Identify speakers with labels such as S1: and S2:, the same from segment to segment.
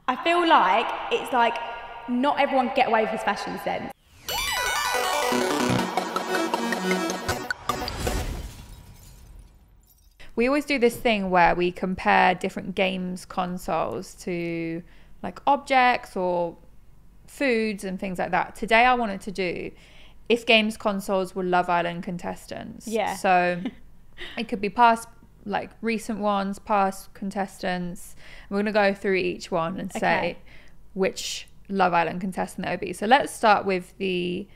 S1: I feel like it's like not everyone can get away with his fashion sense.
S2: We always do this thing where we compare different games consoles to like objects or foods and things like that. Today I wanted to do if games consoles were Love Island contestants.
S1: Yeah.
S2: So it could be past, like recent ones, past contestants. We're going to go through each one and say which Love Island contestant that would be. So let's start with the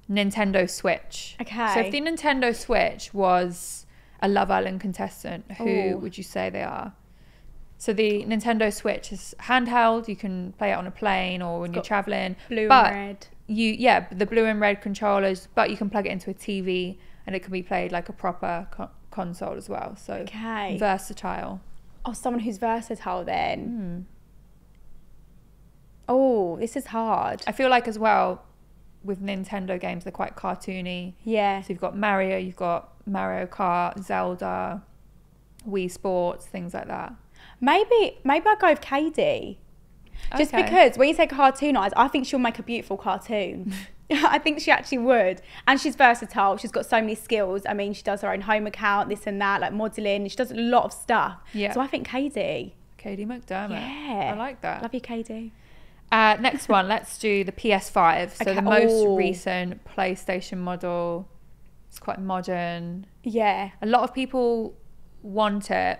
S2: Nintendo Switch.
S1: Okay.
S2: So if the Nintendo Switch was a Love Island contestant, who would you say they are? So the Nintendo Switch is handheld. You can play it on a plane or when you're traveling.
S1: Blue and red.
S2: The blue and red controllers, but you can plug it into a TV and it can be played like a proper console as well. So versatile.
S1: Oh, someone who's versatile then. Oh, this is hard.
S2: I feel like as well with Nintendo games, they're quite cartoony.
S1: Yeah.
S2: So you've got Mario, you've got Mario Kart, Zelda, Wii Sports, things like that.
S1: Maybe I'll go with KD. Just because when you say cartoonise, I think she'll make a beautiful cartoon. I think she actually would. And she's versatile. She's got so many skills. I mean, she does her own home account, this and that, like modelling. She does a lot of stuff. Yeah. So I think KD.
S2: KD McDermott.
S1: Yeah.
S2: I like that.
S1: Love you, KD.
S2: Next one, let's do the PS5. So the most recent PlayStation model. It's quite modern.
S1: Yeah.
S2: A lot of people want it.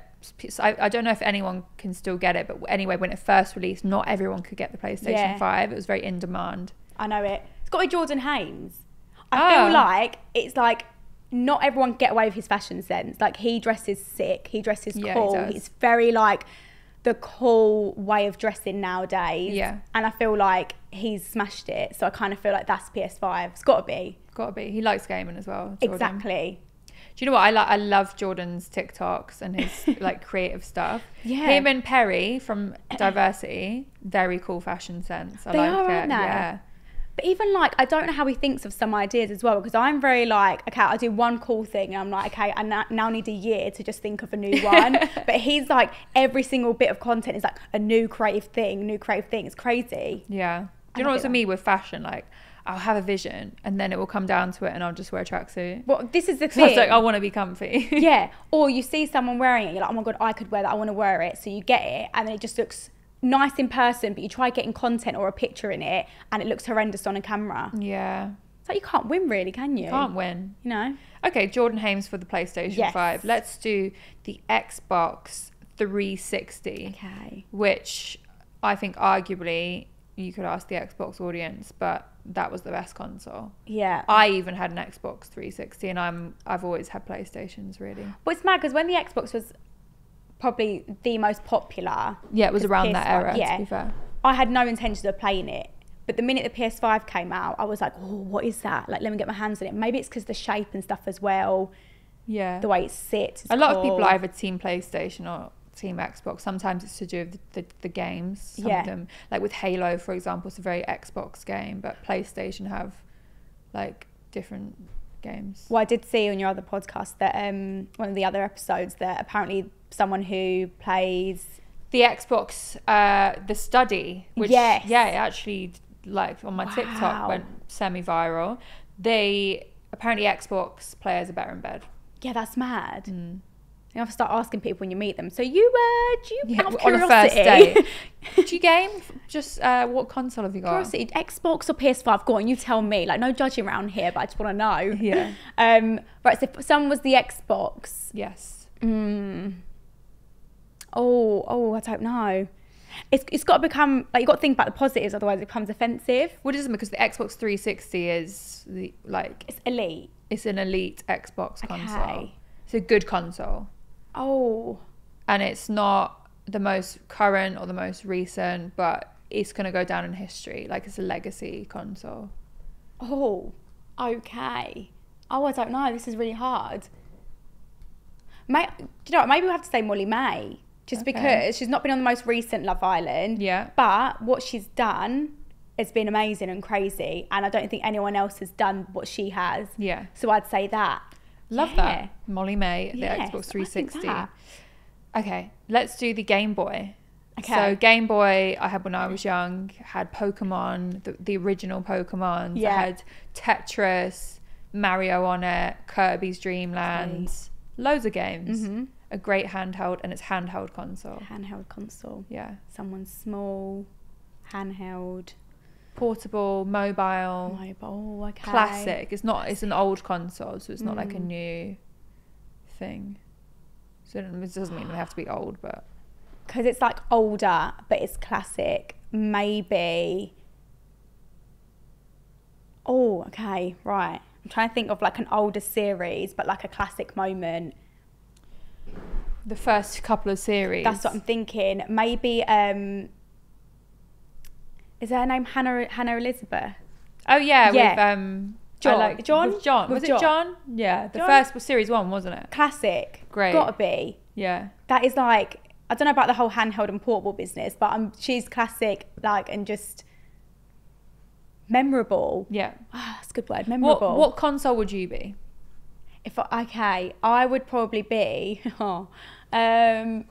S2: I don't know if anyone can still get it, but anyway, when it first released, not everyone could get the PlayStation 5. It was very in demand.
S1: I know it. It's got to be Jordan Haynes. I feel like it's like not everyone can get away with his fashion sense. Like he dresses sick. He dresses cool. He's very like the cool way of dressing nowadays. Yeah. And I feel like he's smashed it. So I kind of feel like that's PS5. It's got to be.
S2: Got to be. He likes gaming as well,
S1: Jordan. Exactly.
S2: Do you know what I love Jordan's TikToks and his like creative stuff. Yeah. Him and Perry from Diversity, very cool fashion sense. I like it.
S1: Aren't they? Yeah. But even like I don't know how he thinks of some ideas as well, because I'm very like, okay, I do one cool thing and I'm like, okay, I now need a year to just think of a new one. But he's like every single bit of content is like a new creative thing. It's crazy.
S2: Yeah. Do you know what's with me with fashion? Like I'll have a vision and then it will come down to it and I'll just wear a tracksuit.
S1: Well, this is the
S2: thing.
S1: So
S2: it's like, I want to be comfy.
S1: Yeah. Or you see someone wearing it, you're like, oh my God, I could wear that. I want to wear it. So you get it and then it just looks nice in person, but you try getting content or a picture in it and it looks horrendous on a camera.
S2: Yeah.
S1: It's like you can't win really, can you?
S2: Can't win.
S1: You know?
S2: Okay, Jordan Haynes for the PlayStation 5. Let's do the Xbox 360.
S1: Okay. Which
S2: I think arguably you could ask the Xbox audience, but that was the best console.
S1: Yeah.
S2: I even had an Xbox 360 and I've always had PlayStations really.
S1: But it's mad because when the Xbox was probably the most popular.
S2: Yeah, it was around that era, to be fair.
S1: I had no intention of playing it. But the minute the PS5 came out, I was like, oh, what is that? Like, let me get my hands on it. Maybe it's because the shape and stuff as well.
S2: Yeah.
S1: The way it sits.
S2: A lot of people are either team PlayStation or team Xbox. Sometimes it's to do with the games. Some of them, like with Halo, for example, it's a very Xbox game, but PlayStation have like different games.
S1: Well, I did see on your other podcast that one of the other episodes that apparently someone who plays
S2: the Xbox, the study, which it actually like on my TikTok went semi-viral. They apparently Xbox players are better in bed.
S1: Yeah, that's mad. You have to start asking people when you meet them. So you out of
S2: on a first date, do you game? Just what console have you got?
S1: Curiosity, Xbox or PS5? Go on, you tell me. Like no judging around here, but I just want to know.
S2: Yeah.
S1: Right. So if someone was the Xbox.
S2: Yes.
S1: Oh, I don't know. It's got to become like you got to think about the positives, otherwise it becomes offensive.
S2: Well, it isn't, because the Xbox 360 is
S1: it's elite.
S2: It's an elite Xbox console. It's a good console.
S1: Oh.
S2: And it's not the most current or the most recent, but it's going to go down in history. Like it's a legacy console.
S1: Oh, okay. Oh, I don't know. This is really hard. Do you know what? Maybe we'll have to say Molly May. Just because she's not been on the most recent Love Island. Yeah. But what she's done has been amazing and crazy. And I don't think anyone else has done what she has. Yeah. So I'd say that.
S2: Love that. Molly May, the Xbox 360. Okay, let's do the Game Boy.
S1: Okay.
S2: So Game Boy, I had when I was young, had Pokemon, the original Pokemon.
S1: Yeah.
S2: I had Tetris, Mario on it, Kirby's Dream Land, loads of games.
S1: Mm-hmm.
S2: A great handheld, and it's handheld console.
S1: Handheld console.
S2: Yeah.
S1: Someone's small, handheld.
S2: Portable, mobile,
S1: Okay.
S2: classic. It's an old console, so it's not like a new thing. So it doesn't mean they have to be old, but
S1: because it's like older, but it's classic. Maybe. Oh, okay, right. I'm trying to think of like an older series, but like a classic moment.
S2: the first couple of series.
S1: That's what I'm thinking. Maybe. Is her name Hannah Elizabeth?
S2: Oh yeah,
S1: Yeah.
S2: with
S1: John?
S2: With John.
S1: With
S2: Was
S1: John.
S2: it John? Yeah, the
S1: John?
S2: first was series 1, wasn't it?
S1: Classic.
S2: Great.
S1: Gotta be.
S2: Yeah.
S1: That is like, I don't know about the whole handheld and portable business, but she's classic, like, and just memorable.
S2: Yeah.
S1: That's a good word, memorable.
S2: What console would you be?
S1: I would probably be, I don't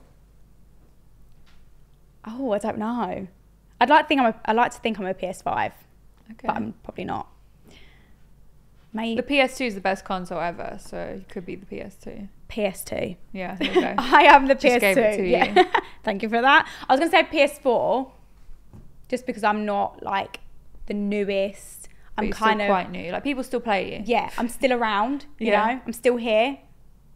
S1: know. I like to think I'm a PS5,
S2: Okay.
S1: but I'm probably not. Maybe
S2: The PS2 is the best console ever, so it could be the PS2.
S1: PS2.
S2: Yeah, there you go.
S1: I am the
S2: Just
S1: PS2.
S2: gave it to you.
S1: Yeah. Thank you for that. I was going to say PS4, just because I'm not like the newest.
S2: But
S1: I'm
S2: you're
S1: kind
S2: still
S1: of
S2: quite new. Like, people still play you.
S1: Yeah, I'm still around. You
S2: Yeah.
S1: know, I'm still here.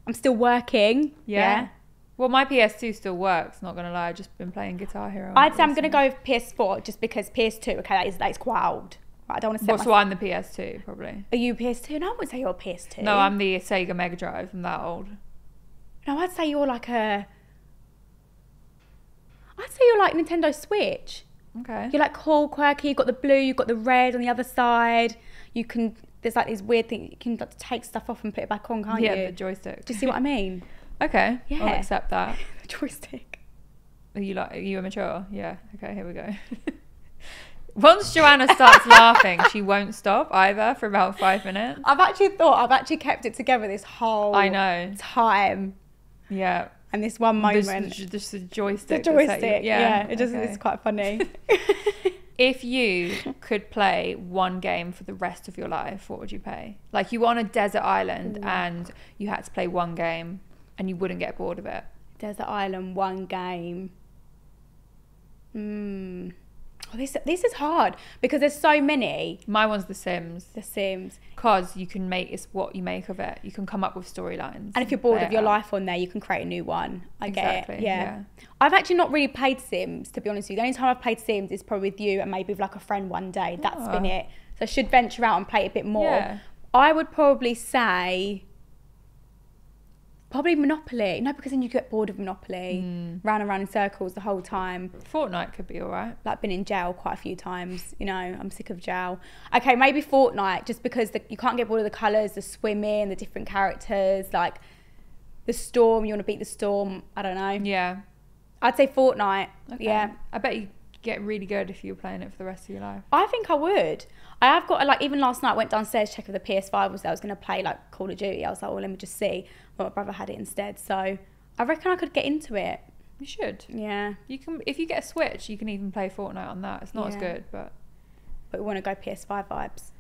S1: I'm still working. Yeah.
S2: Well, my PS2 still works, not going to lie. I've just been playing Guitar Hero.
S1: I'd say I'm going to go with PS4 just because PS2, okay, that is quite old. Right, I don't want to say
S2: So I'm the PS2, probably.
S1: Are you PS2? No, I wouldn't say you're a PS2.
S2: No, I'm the Sega Mega Drive. I'm that old.
S1: No, I'd say you're like Nintendo Switch.
S2: Okay.
S1: You're like cool, quirky, you've got the blue, you've got the red on the other side. There's like these weird things, you can like take stuff off and put it back on, can't you?
S2: Yeah, the joystick.
S1: Do you see what I mean?
S2: Okay.
S1: Yeah.
S2: I'll accept that.
S1: The joystick.
S2: Are you immature? Yeah. Okay, here we go. Once Joanna starts laughing, she won't stop either for about 5 minutes.
S1: I've actually kept it together this whole
S2: I know.
S1: time.
S2: Yeah.
S1: And this one moment.
S2: Just the joystick.
S1: The joystick. Yeah.
S2: okay.
S1: It's quite funny.
S2: If you could play one game for the rest of your life, what would you play? Like, you were on a desert island and you had to play one game and you wouldn't get bored of it.
S1: Desert Island, one game. Oh, this is hard because there's so many.
S2: My one's The Sims.
S1: The Sims.
S2: Because you can it's what you make of it. You can come up with storylines.
S1: And if you're bored of your life on there, you can create a new one. I get it. Yeah. I've actually not really played Sims, to be honest with you. The only time I've played Sims is probably with you and maybe with like a friend one day. That's been it. So I should venture out and play it a bit more.
S2: Yeah.
S1: I would probably say probably Monopoly. No, because then you get bored of Monopoly. Round and round in circles the whole time.
S2: Fortnite could be alright.
S1: Like, been in jail quite a few times, you know, I'm sick of jail. Okay, maybe Fortnite, just because you can't get bored of the colours, the swimming, the different characters, like the storm, you want to beat the storm, I don't know.
S2: Yeah.
S1: I'd say Fortnite,
S2: Okay.
S1: yeah.
S2: I bet you get really good if you were playing it for the rest of your life.
S1: I think I would. I have got, like, even last night I went downstairs to check if the PS5 was there. I was going to play, like, Call of Duty. I was like, well, let me just see. But my brother had it instead, so I reckon I could get into it.
S2: You should.
S1: Yeah.
S2: You can, if you get a Switch, you can even play Fortnite on that. It's not as good, but
S1: we want to go PS5 vibes.